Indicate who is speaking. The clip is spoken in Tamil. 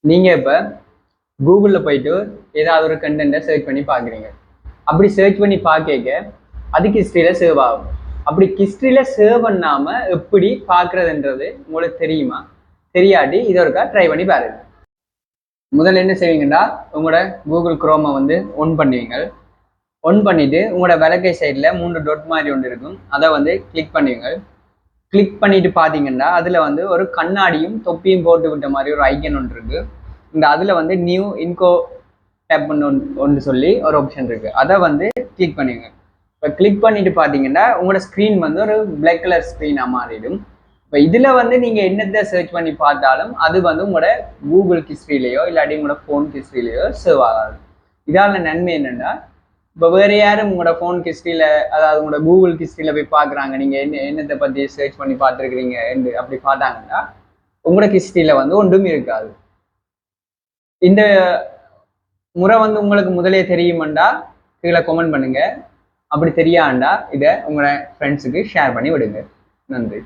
Speaker 1: நீங்கள் இப்போ கூகுளில் போயிட்டு ஏதாவது ஒரு கண்டென்ட்டை சர்ச் பண்ணி பார்க்குறீங்க. அப்படி சர்ச் பண்ணி பார்க்க அதுக்கு ஹிஸ்ட்ரியில் சேவ் ஆகும். அப்படி ஹிஸ்ட்ரியில் சேவ் பண்ணாமல் எப்படி பார்க்குறதுன்றது உங்களுக்கு தெரியுமா? தெரியாட்டி இதை ஒருக்கா ட்ரை பண்ணி பாருங்க. முதல்ல என்ன செய்வீங்கன்னா உங்களோட கூகுள் குரோமை வந்து ஒன் பண்ணுவீங்க. ஒன் பண்ணிவிட்டு உங்களோட வலக்கை சைடில் 3 டொட் மாதிரி ஒன்று இருக்கும், அதை வந்து கிளிக் பண்ணுவீங்க. கிளிக் பண்ணிட்டு பார்த்தீங்கன்னா அதில் வந்து ஒரு கண்ணாடியும் தொப்பியும் போட்டு விட்ட மாதிரி ஒரு ஐக்கன் ஒன்று இருக்குது. இந்த அதில் வந்து நியூ இன்கோ டேப் ஒன்று சொல்லி ஒரு ஆப்ஷன் இருக்குது, அதை வந்து கிளிக் பண்ணுவீங்க. இப்போ கிளிக் பண்ணிட்டு பார்த்தீங்கன்னா உங்களோட ஸ்க்ரீன் வந்து ஒரு பிளாக் கலர் ஸ்க்ரீனாக மாறிடும். இப்போ இதில் வந்து நீங்கள் என்னத்தை சர்ச் பண்ணி பார்த்தாலும் அது வந்து உங்களோட கூகுள் ஹிஸ்ட்ரியிலையோ இல்லாட்டி உங்களோட ஃபோன் ஹிஸ்ட்ரியிலையோ சேவ் ஆகாது. இதால் நன்மை என்னென்னா, இப்போ வேறு யாரும் உங்களோட ஃபோன் ஹிஸ்ட்ரியில், அதாவது உங்களோட கூகுள் ஹிஸ்ட்ரியில் போய் பார்க்குறாங்க நீங்கள் என்னத்தை பற்றி சர்ச் பண்ணி பார்த்துருக்குறீங்க என்று அப்படி பார்த்தாங்கன்னா உங்களோட ஹிஸ்ட்ரியில் வந்து ஒன்றும் இருக்காது. இந்த முறை வந்து உங்களுக்கு முதலே தெரியுமெண்டா கீழே கமெண்ட் பண்ணுங்கள். அப்படி தெரியாண்டா இதை உங்களோட ஃப்ரெண்ட்ஸுக்கு ஷேர் பண்ணி விடுங்க. நன்றி.